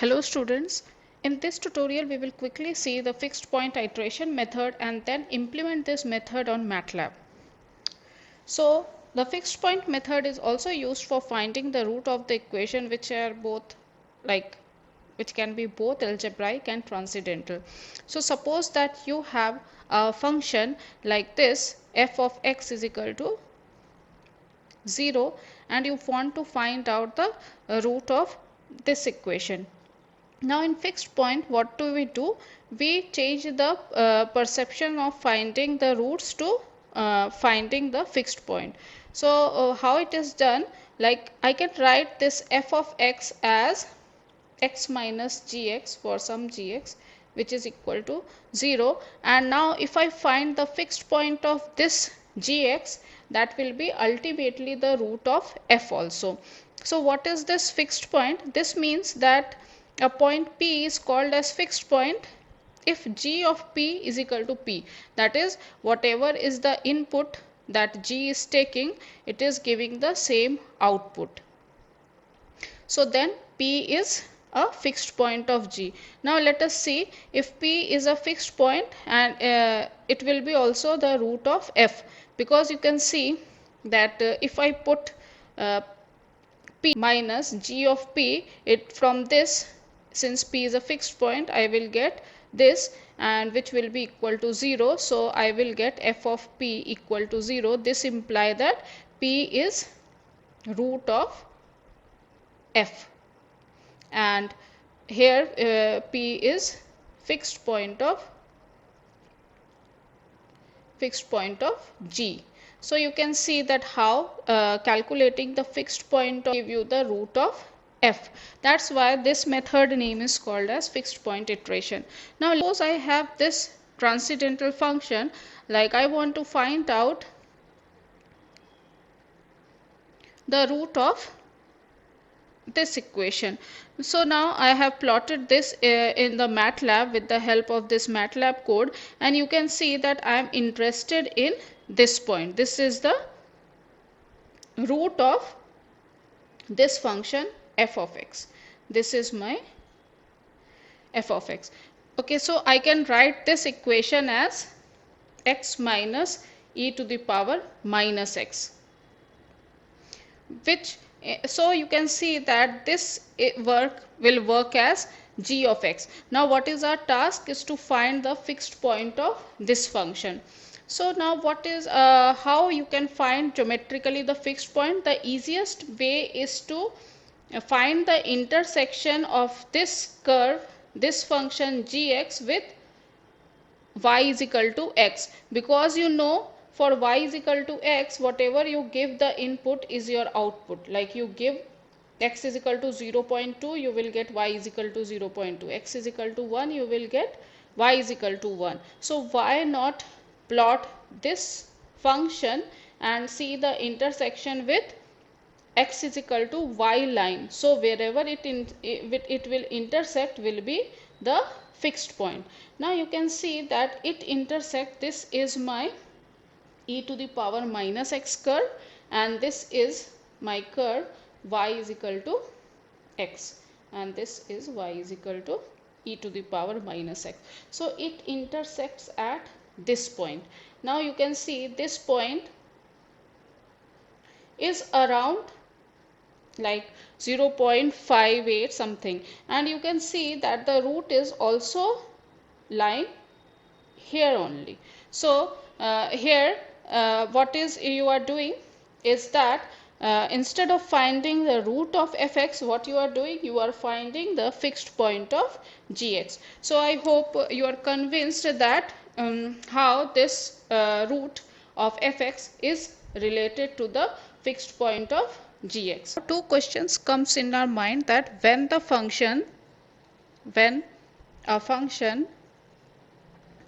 Hello students, in this tutorial we will quickly see the fixed point iteration method and then implement this method on MATLAB. So the fixed point method is also used for finding the root of the equation which can be both algebraic and transcendental. So suppose that you have a function like this f of x is equal to 0 and you want to find out the root of this equation. Now in fixed point, what do? We change the perception of finding the roots to finding the fixed point. So how it is done, like I can write this f of x as x minus gx for some gx which is equal to 0, and now if I find the fixed point of this gx, that will be ultimately the root of f also. So what is this fixed point? This means that a point P is called as fixed point if g of P is equal to P, that is whatever is the input that g is taking, it is giving the same output. So then P is a fixed point of G. Now let us see if P is a fixed point, and it will be also the root of F, because you can see that if I put P minus G of P, it from this, since P is a fixed point, I will get this, and which will be equal to 0. So I will get f of P equal to 0. This implies that P is root of f, and here P is fixed point of G. So you can see that how calculating the fixed point give you the root of f. That's why this method name is called as fixed point iteration. Now suppose I have this transcendental function, like I want to find out the root of this equation. So now I have plotted this in the MATLAB with the help of this MATLAB code, and you can see that I am interested in this point. This is the root of this function f of x. This is my f of x. Okay, so I can write this equation as x minus e to the power minus x, which so you can see that this will work as g of x. Now what is our task is to find the fixed point of this function. So now what is how you can find geometrically the fixed point? The easiest way is to find the intersection of this curve, this function gx, with y is equal to x, because you know for y is equal to x, whatever you give the input is your output. Like you give x is equal to 0.2, you will get y is equal to 0.2. X is equal to 1, you will get y is equal to 1. So why not plot this function and see the intersection with x is equal to y line? So wherever it will intersect will be the fixed point. Now you can see that it intersect. This is my e to the power minus x curve, and this is my curve y is equal to x, and this is y is equal to e to the power minus x. So it intersects at this point. Now you can see this point is around like 0.58 something, and you can see that the root is also lying here only. So here what is you are doing is that instead of finding the root of fx, what you are doing, you are finding the fixed point of gx. So I hope you are convinced that how this root of fx is related to the fixed point of gx. Two questions comes in our mind, that when a function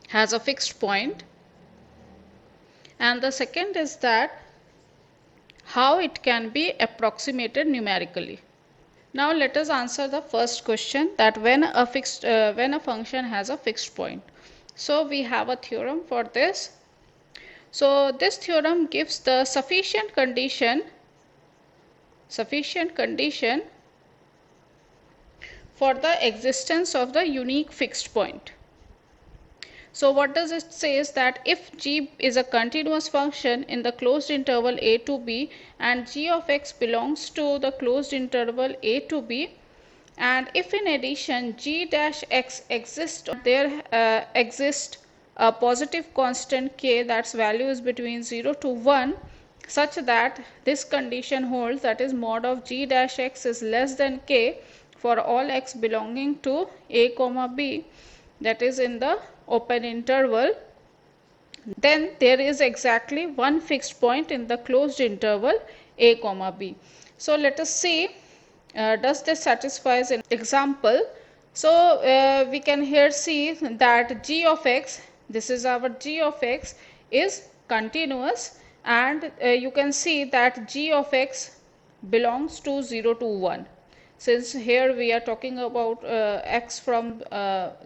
has a fixed point, and the second is that how it can be approximated numerically. Now let us answer the first question, that when a function has a fixed point. So we have a theorem for this. So this theorem gives the sufficient condition for the existence of the unique fixed point. So what does it say is that if g is a continuous function in the closed interval a to b and g of x belongs to the closed interval a to b, and if in addition g dash x exists, there exists a positive constant k that's value is between 0 to 1, such that this condition holds, that is mod of g dash x is less than k for all x belonging to a comma b, that is in the open interval, then there is exactly one fixed point in the closed interval a comma b. So let us see, does this satisfies an example. So we can here see that g of x, this is our g of x, is continuous, and you can see that g of x belongs to 0 to 1. Since here we are talking about x from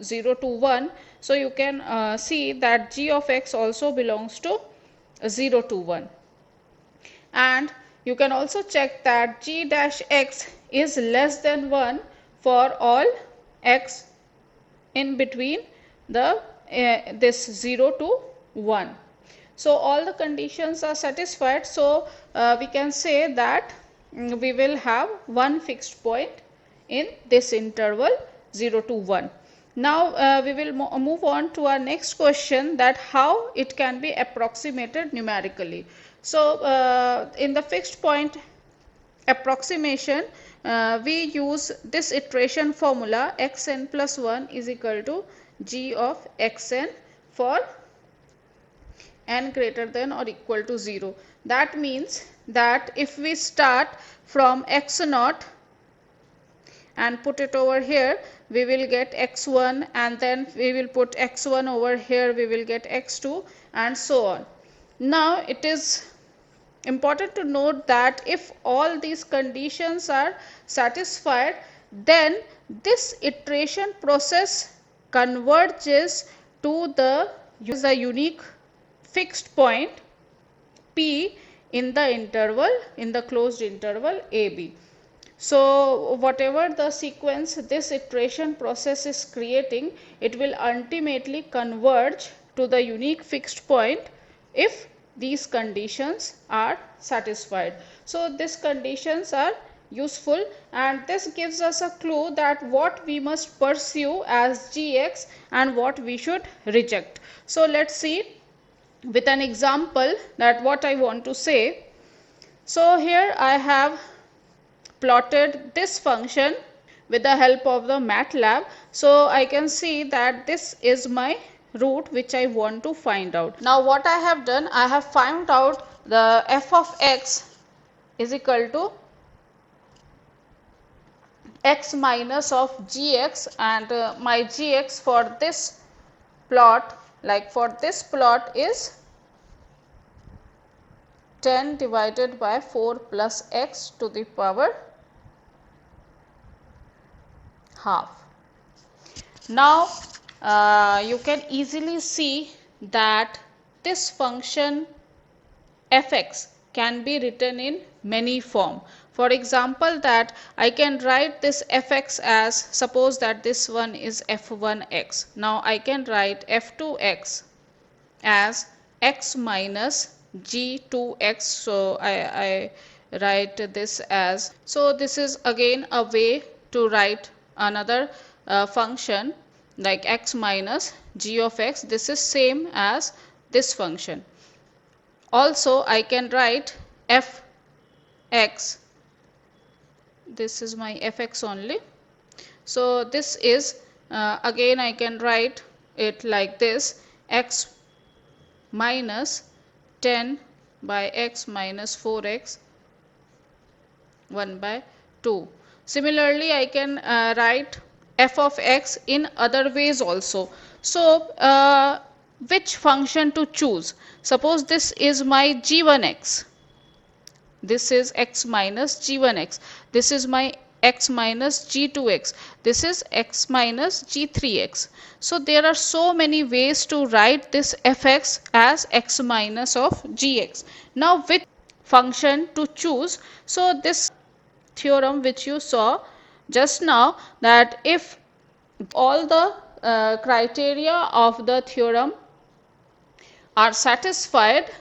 0 to 1, so you can see that g of x also belongs to 0 to 1. And you can also check that g dash x is less than 1 for all x in between the this 0 to 1. So all the conditions are satisfied, so we can say that we will have one fixed point in this interval 0 to 1. Now we will move on to our next question, that how it can be approximated numerically. So in the fixed point approximation, we use this iteration formula, xn plus 1 is equal to g of xn for n greater than or equal to 0. That means that if we start from x naught and put it over here, we will get x1, and then we will put x1 over here, we will get x2, and so on. Now it is important to note that if all these conditions are satisfied, then this iteration process converges to the unique fixed point p in the interval, in the closed interval ab. So whatever the sequence this iteration process is creating, it will ultimately converge to the unique fixed point if these conditions are satisfied. So these conditions are useful, and this gives us a clue that what we must pursue as gx and what we should reject. So let's see with an example that what I want to say. So here I have plotted this function with the help of the MATLab. So I can see that this is my root which I want to find out. Now what I have done, I have found out the f of x is equal to x minus of gx, and my gx for this plot, like for this plot, is 10 divided by 4 plus x to the power half. Now you can easily see that this function fx can be written in many form. For example, that I can write this fx as, suppose that this one is f1x. Now I can write f2x as x minus g2x. So I write this as, so this is again a way to write another function like x minus g of x. This is same as this function. Also I can write fx, this is my fx only. So this is again I can write it like this, x minus 10 by x minus 4x 1 by 2. Similarly I can write f of x in other ways also. So which function to choose? Suppose this is my g1x, this is x minus g1x, this is my x minus g2x, this is x minus g3x. So there are so many ways to write this fx as x minus of gx. Now which function to choose? So this theorem which you saw, just now that if all the criteria of the theorem are satisfied,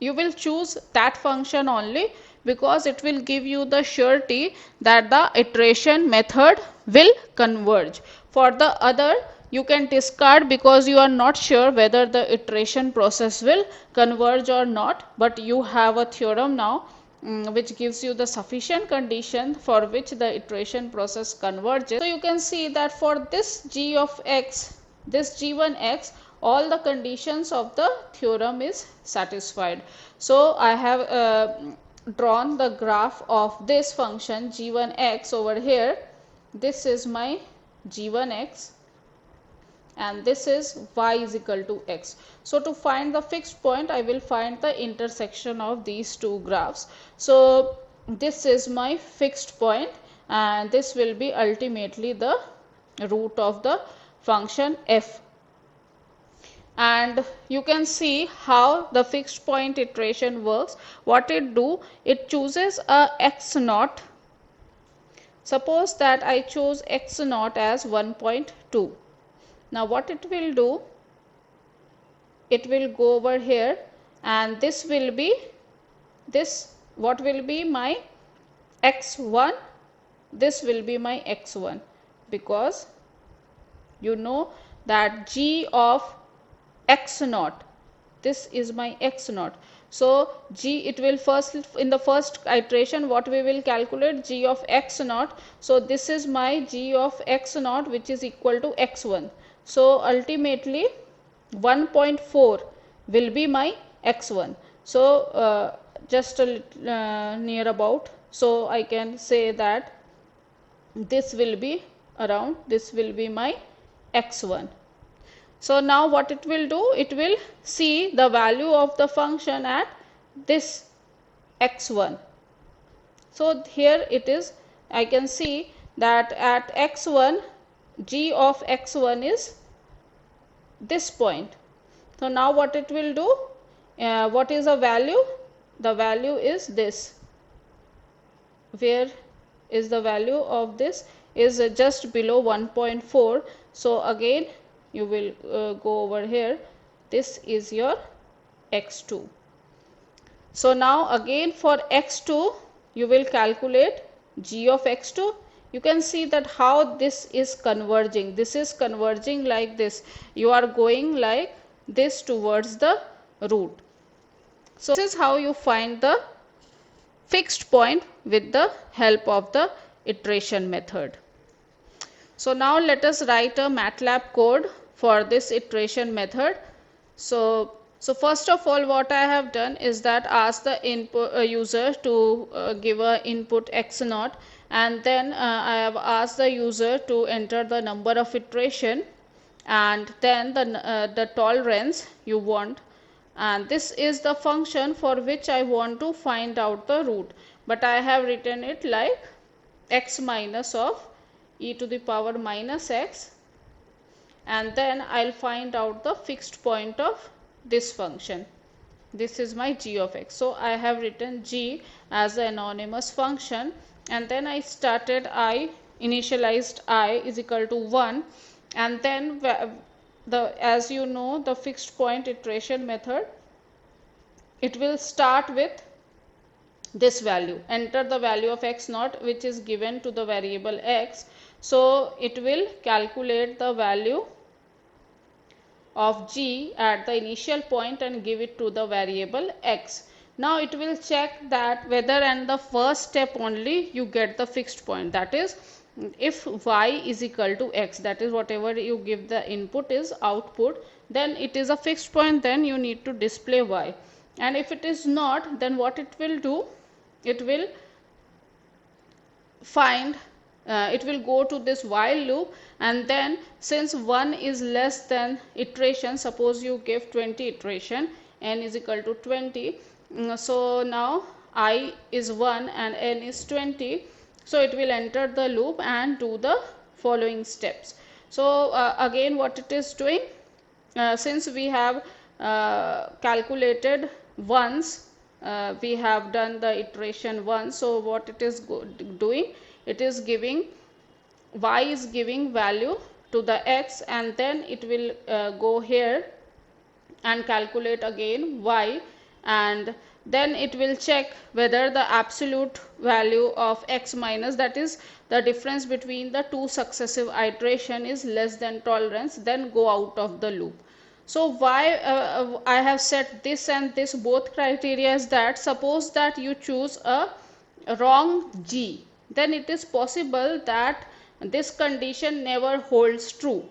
you will choose that function only, because it will give you the surety that the iteration method will converge. For the other, you can discard because you are not sure whether the iteration process will converge or not, but you have a theorem now which gives you the sufficient condition for which the iteration process converges. So you can see that for this g of x, this g1x, all the conditions of the theorem is satisfied. So I have drawn the graph of this function g1x over here. This is my g1x and this is y is equal to x. So to find the fixed point, I will find the intersection of these two graphs. So this is my fixed point and this will be ultimately the root of the function f. And you can see how the fixed point iteration works. What it do, it chooses a x naught. Suppose that I chose x naught as 1.2. Now what it will do, it will go over here and this will be this, what will be my x1, this will be my x1, because you know that g of x naught, this is my x naught. So g, it will first, in the first iteration, what we will calculate, g of x naught. So this is my g of x naught, which is equal to x1. So ultimately 1.4 will be my x1. So just a little, near about, so I can say that this will be around, this will be my x1. So now what it will do, it will see the value of the function at this x1. So here it is, I can see that at x1, g of x1 is this point. So now what it will do, what is the value? The value is this. Where is the value of this? Is just below 1.4. So again you will go over here, this is your x2. So now again for x2 you will calculate g of x2. You can see that how this is converging. This is converging like this. You are going like this towards the root. So this is how you find the fixed point with the help of the iteration method. So now let us write a MATLAB code for this iteration method. So first of all, what I have done is that ask the input user to give a input x naught, and then I have asked the user to enter the number of iteration and then the tolerance you want, and this is the function for which I want to find out the root, but I have written it like x minus of e to the power minus x, and then I'll find out the fixed point of this function. This is my g of x. So I have written g as an anonymous function, and then I started initialized I is equal to 1, and then as you know, the fixed point iteration method, it will start with this value, enter the value of x naught which is given to the variable x. So it will calculate the value of g at the initial point and give it to the variable x. Now it will check that whether and the first step only you get the fixed point, that is if y is equal to x, that is whatever you give the input is output, then it is a fixed point, then you need to display y. And if it is not, then what it will do, it will find it will go to this while loop, and then since 1 is less than iteration, suppose you give 20 iteration, n is equal to 20, so now I is 1 and n is 20, so it will enter the loop and do the following steps. So again what it is doing, since we have calculated once, we have done the iteration once, so what it is doing, it is giving y is giving value to the x, and then it will go here and calculate again y, and then it will check whether the absolute value of x minus, that is the difference between the two successive iteration, is less than tolerance, then go out of the loop. So why I have set this and this both criteria is that suppose that you choose a wrong g, then it is possible that this condition never holds true.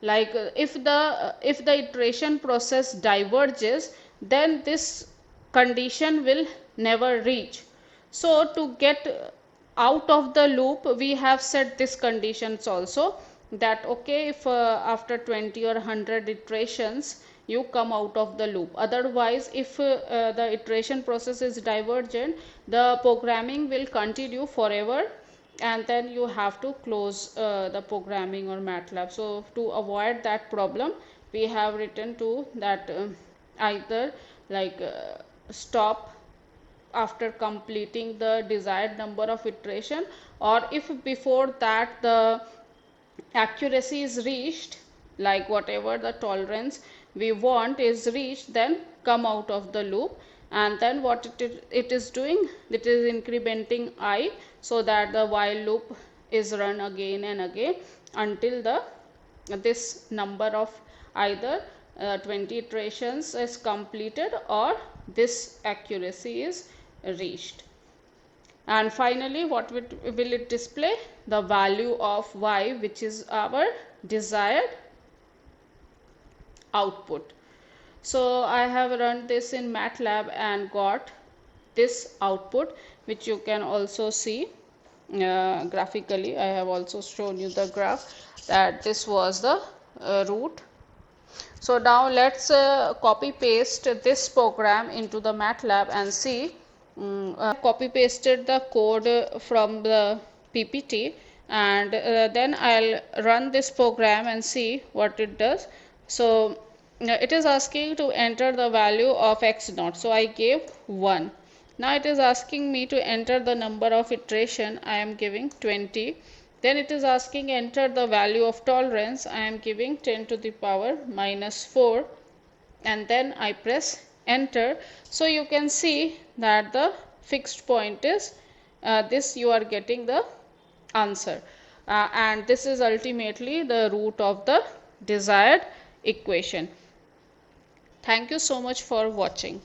Like if the iteration process diverges, then this condition will never reach. So to get out of the loop, we have set this conditions also, that okay, if after 20 or 100 iterations you come out of the loop, otherwise if the iteration process is divergent, the programming will continue forever, and then you have to close the programming or MATLAB. So to avoid that problem, we have written to that either like stop after completing the desired number of iteration, or if before that the accuracy is reached, like whatever the tolerance we want is reached, then come out of the loop. And then what it is doing, it is incrementing I, so that the while loop is run again and again until the this number of either 20 iterations is completed or this accuracy is reached. And finally, what will it display? The value of y, which is our desired output. So I have run this in MATLAB and got this output, which you can also see graphically. I have also shown you the graph that this was the root. So now let's copy paste this program into the MATLAB and see. Copy pasted the code from the PPT, and then I'll run this program and see what it does. So it is asking to enter the value of x naught, so I gave 1. Now it is asking me to enter the number of iteration, I am giving 20. Then it is asking enter the value of tolerance, I am giving 10 to the power minus 4, and then I press enter. So you can see that the fixed point is this, you are getting the answer, and this is ultimately the root of the desired equation. Thank you so much for watching.